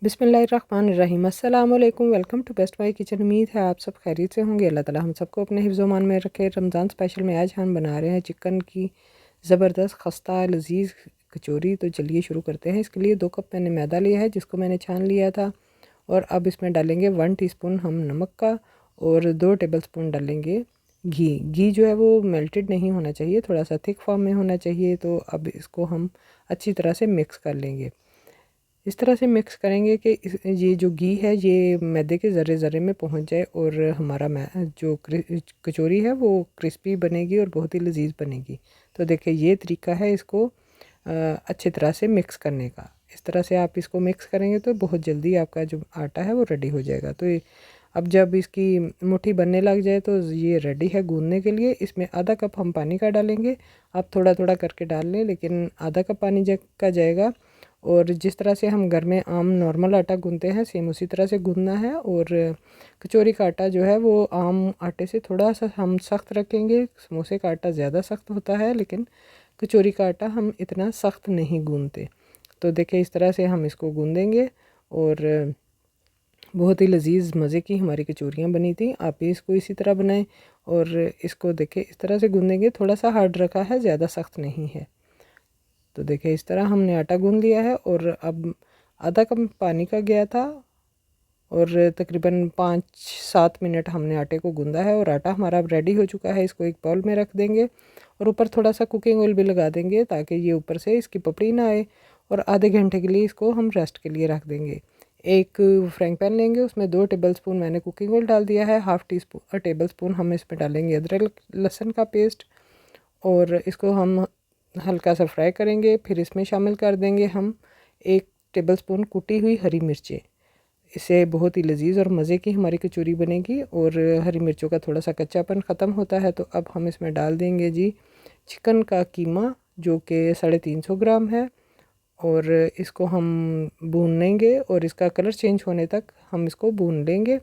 बिस्मिल्लाहिर्रहमानिर्रहीम। अस्सलाम वालेकुम। Welcome to best my kitchen. उम्मीद है आप सब खैरियत से होंगे। अल्लाह ताला हम सबको अपने हिफ्ज़ मान में रखे। रमज़ान स्पेशल में आज हम बना रहे हैं चिकन की ज़बरदस्त खस्ता लजीज़ कचौरी। तो चलिए शुरू करते हैं। इसके लिए 2 कप मैंने मैदा लिया है जिसको मैंने छान लिया था। और अब इसमें डालेंगे 1 टीस्पून हम नमक का और 2 टेबलस्पून डालेंगे घी। घी जो है वो मेल्टेड नहीं होना चाहिए, थोड़ा सा थिक फॉर्म में होना चाहिए। तो अब इसको हम अच्छी तरह से मिक्स कर लेंगे। इस तरह से मिक्स करेंगे कि ये जो घी है ये मैदे के ज़र्रे ज़र्रे में पहुंच जाए और हमारा जो कचौरी है वो क्रिस्पी बनेगी और बहुत ही लजीज बनेगी। तो देखिए ये तरीका है इसको अच्छी तरह से मिक्स करने का। इस तरह से आप इसको मिक्स करेंगे तो बहुत जल्दी आपका जो आटा है वो रेडी हो जाएगा। तो अब जब इसकी मुट्ठी बनने लग जाए तो ये रेडी है गूंदने के लिए। इसमें आधा कप हम पानी का डालेंगे। आप थोड़ा थोड़ा करके डाल लें, लेकिन आधा कप पानी का जाएगा। और जिस तरह से हम घर में आम नॉर्मल आटा गूंदते हैं सेम उसी तरह से गूंदना है। और कचौरी का आटा जो है वो आम आटे से थोड़ा सा हम सख्त रखेंगे। समोसे का आटा ज़्यादा सख्त होता है, लेकिन कचौरी का आटा हम इतना सख्त नहीं गूंदते। तो देखिए इस तरह से हम इसको गूंदेंगे और बहुत ही लजीज मज़े की हमारी कचौरियाँ बनी थी। आप भी इसको इसी तरह बनाएं। और इसको देखिए इस तरह से गूंदेंगे, थोड़ा सा हार्ड रखा है, ज़्यादा सख्त नहीं है। तो देखिए इस तरह हमने आटा गूंद लिया है। और अब आधा कप पानी का गया था और तकरीबन 5-7 मिनट हमने आटे को गूंदा है और आटा हमारा अब रेडी हो चुका है। इसको एक बाउल में रख देंगे और ऊपर थोड़ा सा कुकिंग ऑयल भी लगा देंगे ताकि ये ऊपर से इसकी पपड़ी ना आए। और आधे घंटे के लिए इसको हम रेस्ट के लिए रख देंगे। एक फ्राइंग पैन लेंगे, उसमें 2 टेबलस्पून मैंने कुकिंग ऑयल डाल दिया है। हाफ़ टेबल स्पून हम इसमें डालेंगे अदरक लहसुन का पेस्ट और इसको हम हल्का सा फ्राई करेंगे। फिर इसमें शामिल कर देंगे हम 1 टेबलस्पून कुटी हुई हरी मिर्चें। इससे बहुत ही लजीज और मज़े की हमारी कचौरी बनेगी और हरी मिर्चों का थोड़ा सा कच्चापन ख़त्म होता है। तो अब हम इसमें डाल देंगे जी चिकन का कीमा, जो कि 350 ग्राम है। और इसको हम भून लेंगे और इसका कलर चेंज होने तक हम इसको भून लेंगे।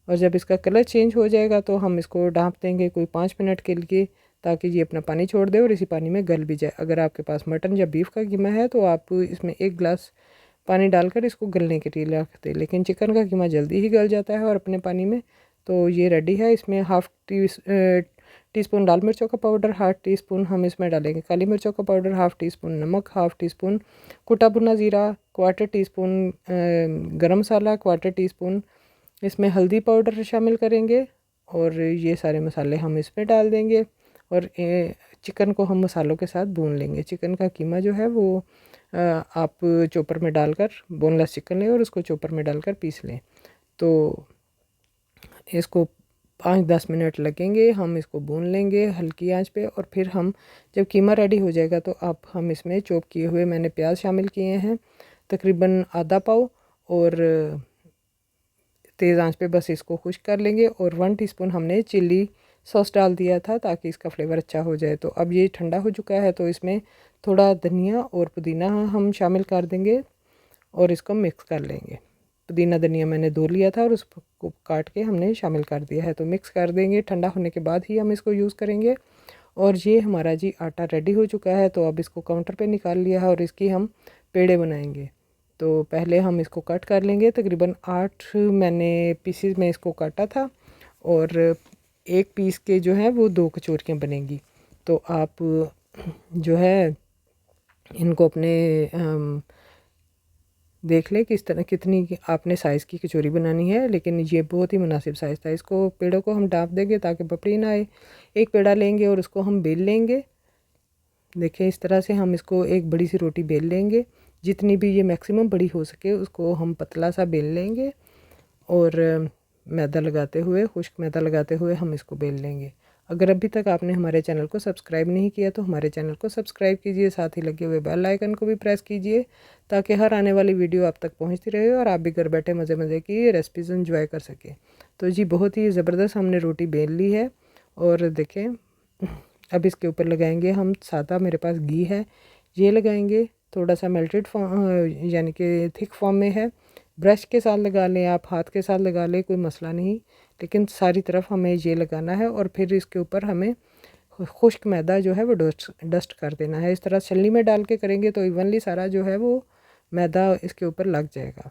और जब इसका कलर चेंज हो जाएगा तो हम इसको ढाँप देंगे कोई 5 मिनट के लिए, ताकि ये अपना पानी छोड़ दे और इसी पानी में गल भी जाए। अगर आपके पास मटन या बीफ का कीमा है तो आप इसमें 1 गिलास पानी डालकर इसको गलने के लिए रख दें, लेकिन चिकन का कीमा जल्दी ही गल जाता है और अपने पानी में। तो ये रेडी है। इसमें टीस्पून लाल मिर्चों का पाउडर, ½ टीस्पून हम इसमें डालेंगे काली मिर्चों का पाउडर, ½ टीस्पून नमक, ½ टीस्पून कुटा भुना ज़ीरा, 1/4 टीस्पून गरम मसाला, 1/4 टीस्पून इसमें हल्दी पाउडर शामिल करेंगे। और ये सारे मसाले हम इसमें डाल देंगे और चिकन को हम मसालों के साथ भून लेंगे। चिकन का कीमा जो है वो आप चॉपर में डालकर बोनलेस चिकन लें और उसको चॉपर में डालकर पीस लें। तो इसको 5-10 मिनट लगेंगे, हम इसको भून लेंगे हल्की आंच पे। और फिर हम जब कीमा रेडी हो जाएगा तो अब हम इसमें चॉप किए हुए मैंने प्याज शामिल किए हैं, तकरीबन आधा पाव। और तेज़ आंच पे बस इसको खुश्क कर लेंगे। और 1 टीस्पून हमने चिल्ली सॉस डाल दिया था ताकि इसका फ्लेवर अच्छा हो जाए। तो अब ये ठंडा हो चुका है तो इसमें थोड़ा धनिया और पुदीना हम शामिल कर देंगे और इसको मिक्स कर लेंगे। पुदीना धनिया मैंने धो लिया था और उसको काट के हमने शामिल कर दिया है। तो मिक्स कर देंगे, ठंडा होने के बाद ही हम इसको यूज़ करेंगे। और ये हमारा जी आटा रेडी हो चुका है। तो अब इसको काउंटर पे निकाल लिया है और इसकी हम पेड़े बनाएंगे। तो पहले हम इसको कट कर लेंगे। तकरीबन 8 मैंने पीसीज में इसको काटा था और एक पीस के जो है वो 2 कचौरियाँ बनेंगी। तो आप जो है इनको अपने देख लें किस तरह कितनी आपने साइज़ की कचौरी बनानी है, लेकिन ये बहुत ही मुनासिब साइज़ था। इसको पेड़ों को हम ढाँप देंगे ताकि पपड़ी ना आए। एक पेड़ा लेंगे और उसको हम बेल लेंगे। देखिए इस तरह से हम इसको एक बड़ी सी रोटी बेल लेंगे, जितनी भी ये मैक्सिमम बड़ी हो सके उसको हम पतला सा बेल लेंगे। और मैदा लगाते हुए, खुश्क मैदा लगाते हुए हम इसको बेल लेंगे। अगर अभी तक आपने हमारे चैनल को सब्सक्राइब नहीं किया तो हमारे चैनल को सब्सक्राइब कीजिए, साथ ही लगे हुए बेल आइकन को भी प्रेस कीजिए ताकि हर आने वाली वीडियो आप तक पहुंचती रहे और आप भी घर बैठे मज़े मज़े की रेसिपीज़ एंजॉय कर सकें। तो जी बहुत ही ज़बरदस्त हमने रोटी बेल ली है। और देखें अब इसके ऊपर लगाएंगे हम सादा, मेरे पास घी है, ये लगाएंगे। थोड़ा सा मेल्टेड यानी कि थिक फॉर्म में है। ब्रश के साथ लगा लें, आप हाथ के साथ लगा लें, कोई मसला नहीं, लेकिन सारी तरफ हमें ये लगाना है। और फिर इसके ऊपर हमें खुश्क मैदा जो है वो डस्ट कर देना है। इस तरह छलनी में डाल के करेंगे तो इवनली सारा जो है वो मैदा इसके ऊपर लग जाएगा।